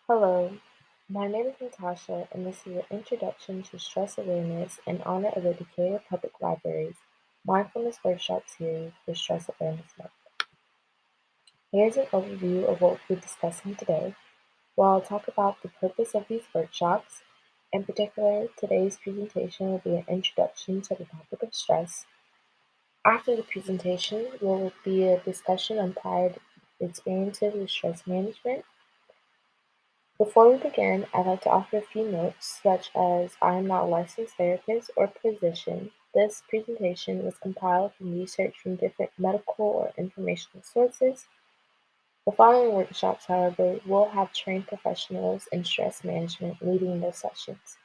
Hello, my name is Natasha, and this is an introduction to stress awareness in honor of the Decatur Public Library's Mindfulness Workshop Series for Stress Awareness Month. Here's an overview of what we'll be discussing today, where I'll talk about the purpose of these workshops. In particular, today's presentation will be an introduction to the topic of stress. After the presentation will be a discussion on prior experiences with stress management. Before we begin, I'd like to offer a few notes, such as I am not a licensed therapist or physician. This presentation was compiled from research from different medical or informational sources. The following workshops, however, will have trained professionals in stress management leading those sessions.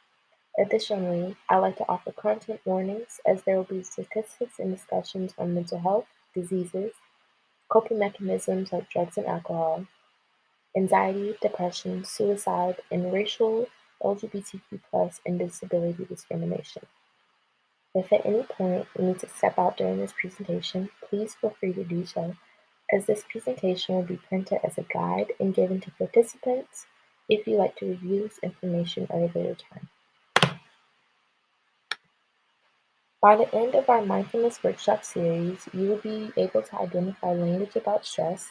Additionally, I'd like to offer content warnings as there will be statistics and discussions on mental health, diseases, coping mechanisms like drugs and alcohol, anxiety, depression, suicide, and racial, LGBTQ+, and disability discrimination. If at any point you need to step out during this presentation, please feel free to do so, as this presentation will be printed as a guide and given to participants if you'd like to review this information at a later time. By the end of our Mindfulness Workshop series, you will be able to identify language about stress,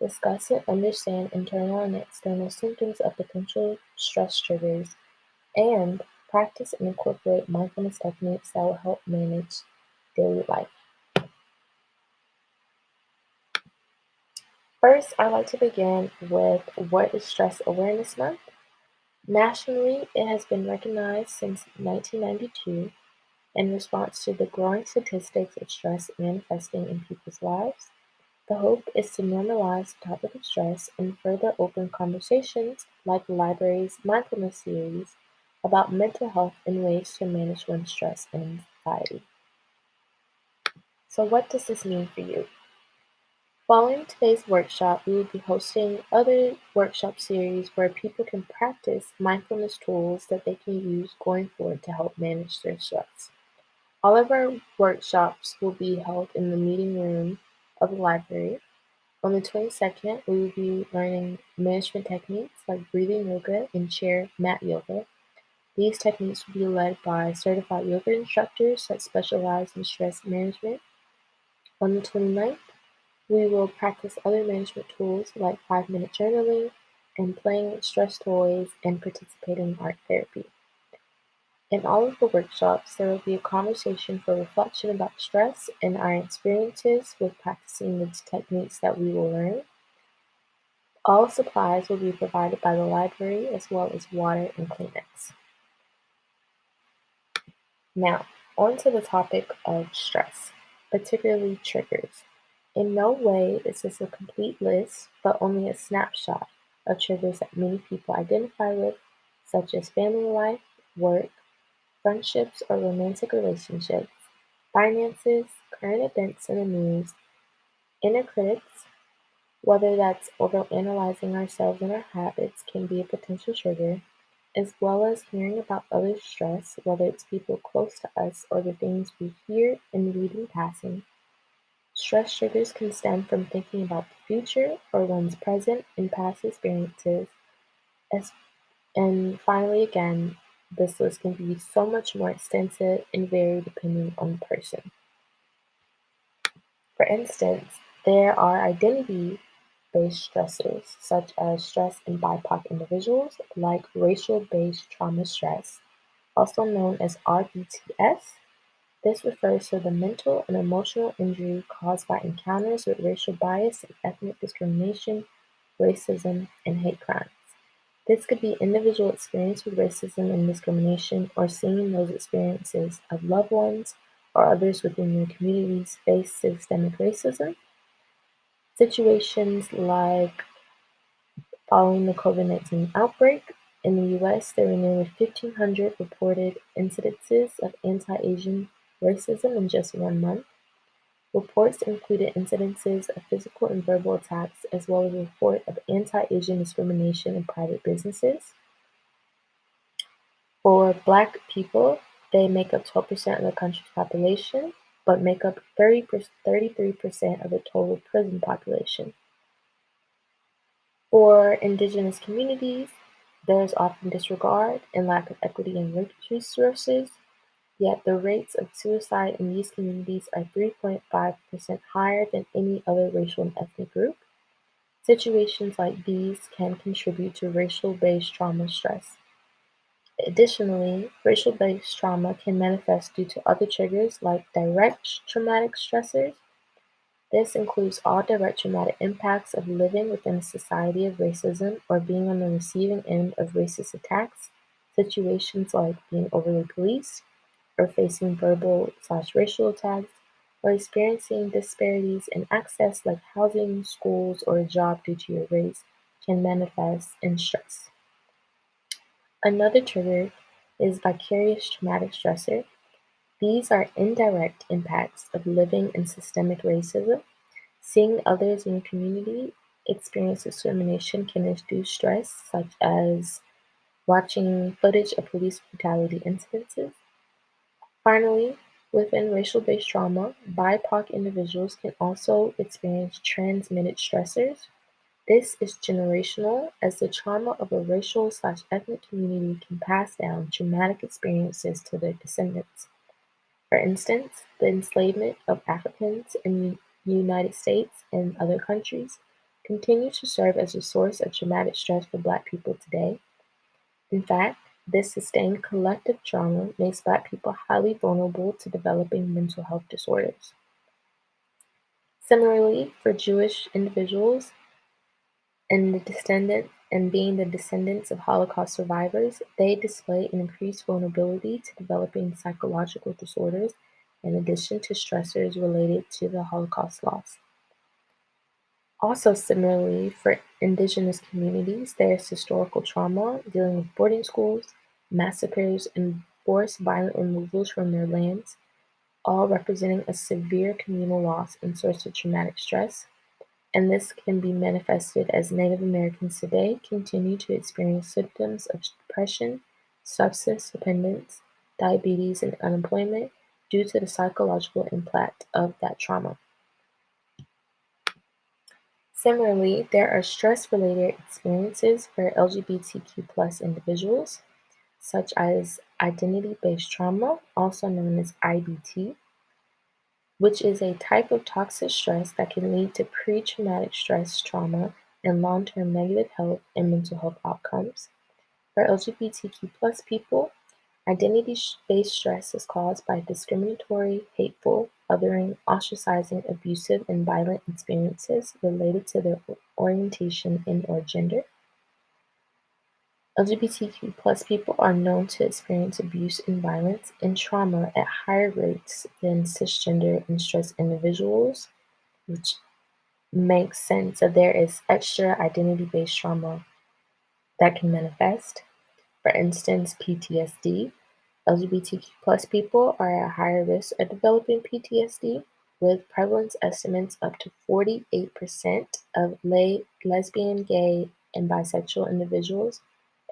discuss and understand internal and external symptoms of potential stress triggers, and practice and incorporate mindfulness techniques that will help manage daily life. First, I'd like to begin with what is Stress Awareness Month. Nationally, it has been recognized since 1992 in response to the growing statistics of stress manifesting in people's lives. The hope is to normalize the topic of stress and further open conversations like the library's mindfulness series about mental health and ways to manage one's stress and anxiety. So what does this mean for you? Following today's workshop, we will be hosting other workshop series where people can practice mindfulness tools that they can use going forward to help manage their stress. All of our workshops will be held in the meeting room of the library. On the 22nd, we will be learning management techniques like breathing yoga and chair mat yoga. These techniques will be led by certified yoga instructors that specialize in stress management. On the 29th, we will practice other management tools like 5-minute journaling and playing with stress toys and participating in art therapy. In all of the workshops, there will be a conversation for reflection about stress and our experiences with practicing the techniques that we will learn. All supplies will be provided by the library as well as water and Kleenex. Now, on to the topic of stress, particularly triggers. In no way is this a complete list, but only a snapshot of triggers that many people identify with, such as family life, work, friendships or romantic relationships, finances, current events in the news, inner critics, whether that's overanalyzing ourselves and our habits can be a potential trigger, as well as hearing about others' stress, whether it's people close to us or the things we hear and read in passing. Stress triggers can stem from thinking about the future or one's present and past experiences, and finally, again, this list can be so much more extensive and vary depending on the person. For instance, there are identity-based stressors, such as stress in BIPOC individuals, like racial-based trauma stress, also known as RBTS. This refers to the mental and emotional injury caused by encounters with racial bias and ethnic discrimination, racism, and hate crimes. This could be individual experience with racism and discrimination, or seeing those experiences of loved ones or others within your communities face systemic racism. Situations like following the COVID-19 outbreak in the US, there were nearly 1,500 reported incidences of anti-Asian racism in just 1 month. Reports included incidences of physical and verbal attacks, as well as a report of anti-Asian discrimination in private businesses. For Black people, they make up 12% of the country's population, but make up 33% of the total prison population. For indigenous communities, there is often disregard and lack of equity in resources, yet the rates of suicide in these communities are 3.5% higher than any other racial and ethnic group. Situations like these can contribute to racial-based trauma stress. Additionally, racial-based trauma can manifest due to other triggers like direct traumatic stressors. This includes all direct traumatic impacts of living within a society of racism or being on the receiving end of racist attacks, situations like being overly policed or facing verbal/racial attacks, or experiencing disparities in access like housing, schools, or a job due to your race can manifest in stress. Another trigger is vicarious traumatic stressor. These are indirect impacts of living in systemic racism. Seeing others in your community experience discrimination can induce stress, such as watching footage of police brutality incidences. Finally, within racial-based trauma, BIPOC individuals can also experience transmitted stressors. This is generational, as the trauma of a racial/ethnic community can pass down traumatic experiences to their descendants. For instance, the enslavement of Africans in the United States and other countries continues to serve as a source of traumatic stress for Black people today. In fact, this sustained collective trauma makes Black people highly vulnerable to developing mental health disorders. Similarly, for Jewish individuals and being the descendants of Holocaust survivors, they display an increased vulnerability to developing psychological disorders in addition to stressors related to the Holocaust loss. Also, similarly, for indigenous communities, there is historical trauma dealing with boarding schools, massacres, and forced violent removals from their lands, all representing a severe communal loss and source of traumatic stress. And this can be manifested as Native Americans today continue to experience symptoms of depression, substance dependence, diabetes, and unemployment due to the psychological impact of that trauma. Similarly, there are stress-related experiences for LGBTQ plus individuals, such as identity-based trauma, also known as IBT, which is a type of toxic stress that can lead to pre-traumatic stress trauma and long-term negative health and mental health outcomes. For LGBTQ plus people, identity-based stress is caused by discriminatory, hateful, othering, ostracizing, abusive, and violent experiences related to their orientation and/or gender. LGBTQ plus people are known to experience abuse and violence and trauma at higher rates than cisgender and straight individuals, which makes sense that there is extra identity-based trauma that can manifest. For instance, PTSD. LGBTQ plus people are at higher risk of developing PTSD, with prevalence estimates up to 48% of lesbian, gay, and bisexual individuals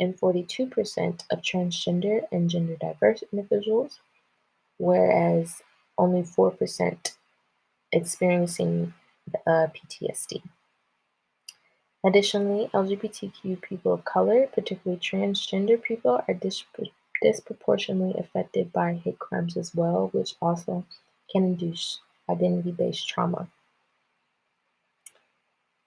and 42% of transgender and gender diverse individuals, whereas only 4% experiencing PTSD. Additionally, LGBTQ people of color, particularly transgender people, are disproportionately affected by hate crimes as well, which also can induce identity-based trauma.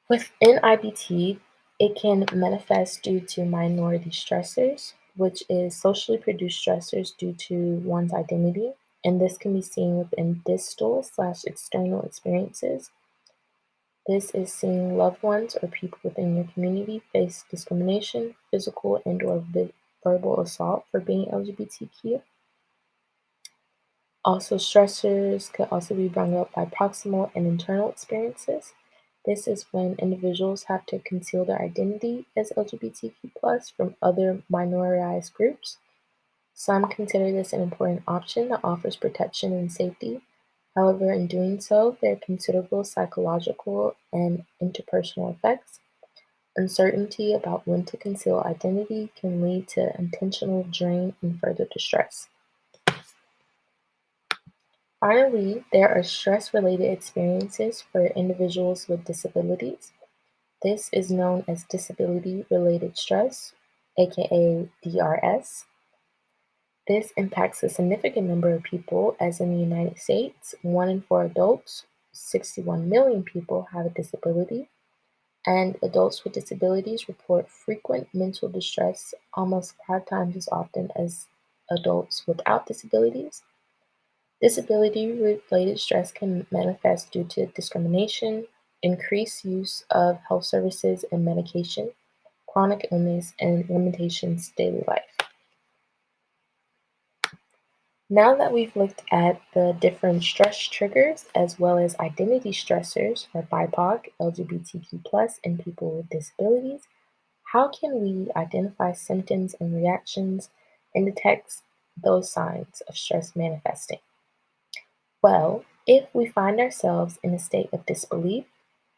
Within IBT, it can manifest due to minority stressors, which is socially produced stressors due to one's identity, and this can be seen within distal/external experiences. This is seeing loved ones or people within your community face discrimination, physical and/or verbal assault for being LGBTQ. Also, stressors could also be brought up by proximal and internal experiences. This is when individuals have to conceal their identity as LGBTQ plus from other minoritized groups. Some consider this an important option that offers protection and safety. However, in doing so, there are considerable psychological and interpersonal effects. Uncertainty about when to conceal identity can lead to intentional drain and further distress. Finally, there are stress-related experiences for individuals with disabilities. This is known as disability-related stress, aka DRS. This impacts a significant number of people, as in the United States, 1 in 4 adults, 61 million people have a disability, and adults with disabilities report frequent mental distress almost 5 times as often as adults without disabilities. Disability-related stress can manifest due to discrimination, increased use of health services and medication, chronic illness, and limitations to daily life. Now that we've looked at the different stress triggers as well as identity stressors for BIPOC, LGBTQ+, and people with disabilities, how can we identify symptoms and reactions and detect those signs of stress manifesting? Well, if we find ourselves in a state of disbelief,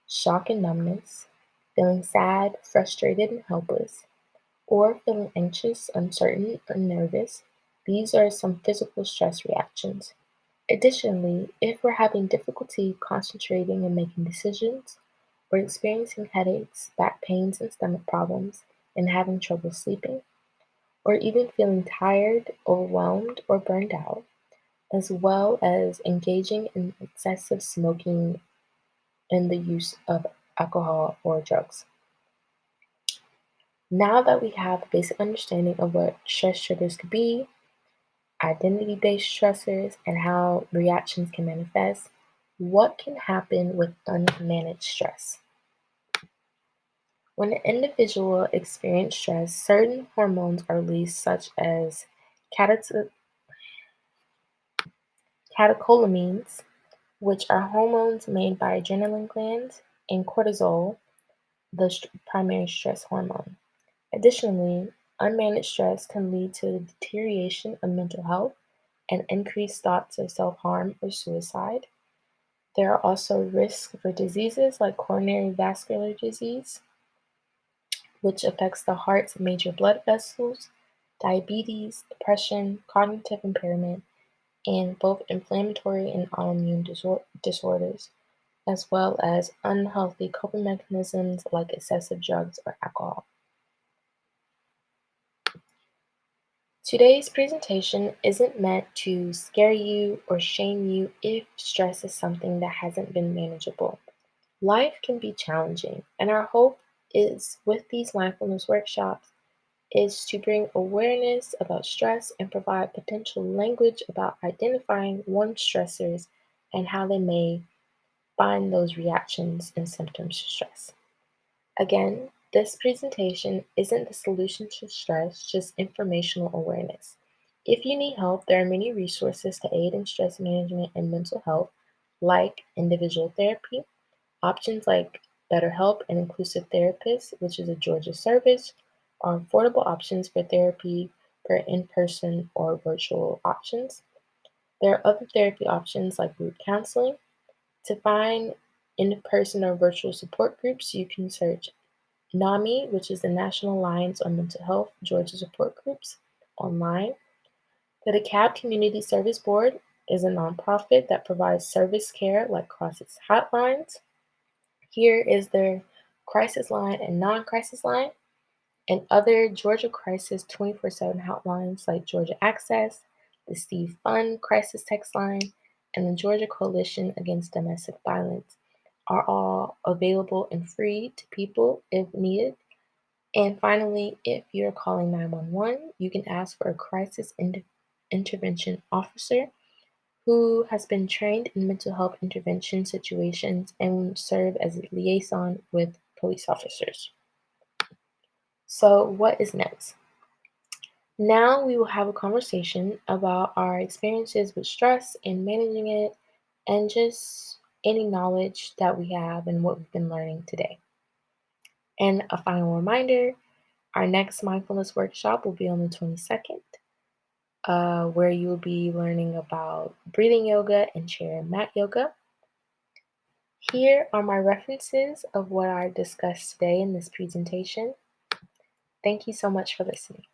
shock and numbness, feeling sad, frustrated, and helpless, or feeling anxious, uncertain, or nervous, these are some physical stress reactions. Additionally, if we're having difficulty concentrating and making decisions, or experiencing headaches, back pains, and stomach problems, and having trouble sleeping, or even feeling tired, overwhelmed, or burned out, as well as engaging in excessive smoking and the use of alcohol or drugs. Now that we have a basic understanding of what stress triggers could be, identity-based stressors, and how reactions can manifest, what can happen with unmanaged stress? When an individual experiences stress, certain hormones are released such as catecholamines, which are hormones made by adrenaline glands, and cortisol, the primary stress hormone. Additionally, unmanaged stress can lead to deterioration of mental health and increased thoughts of self-harm or suicide. There are also risks for diseases like coronary vascular disease, which affects the heart's major blood vessels, diabetes, depression, cognitive impairment, and both inflammatory and autoimmune disorders, as well as unhealthy coping mechanisms like excessive drugs or alcohol. Today's presentation isn't meant to scare you or shame you if stress is something that hasn't been manageable. Life can be challenging, and our hope is with these mindfulness workshops is to bring awareness about stress and provide potential language about identifying one's stressors and how they may find those reactions and symptoms to stress. Again, this presentation isn't the solution to stress, just informational awareness. If you need help, there are many resources to aid in stress management and mental health, like individual therapy, options like BetterHelp and Inclusive Therapists, which is a Georgia service, are affordable options for therapy for in-person or virtual options. There are other therapy options like group counseling. To find in-person or virtual support groups, you can search NAMI, which is the National Alliance on Mental Health Georgia Support Groups, online. The DeKalb Community Service Board is a nonprofit that provides service care like crisis hotlines. Here is their crisis line and non-crisis line, and other Georgia Crisis 24/7 hotlines like Georgia Access, the Steve Fund Crisis Text Line, and the Georgia Coalition Against Domestic Violence are all available and free to people if needed. And finally, if you're calling 911, you can ask for a crisis intervention officer who has been trained in mental health intervention situations and serve as a liaison with police officers. So, what is next? Now we will have a conversation about our experiences with stress and managing it, and just any knowledge that we have and what we've been learning today. And a final reminder, our next mindfulness workshop will be on the 22nd, where you will be learning about breathing yoga and chair and mat yoga. Here are my references of what I discussed today in this presentation. Thank you so much for listening.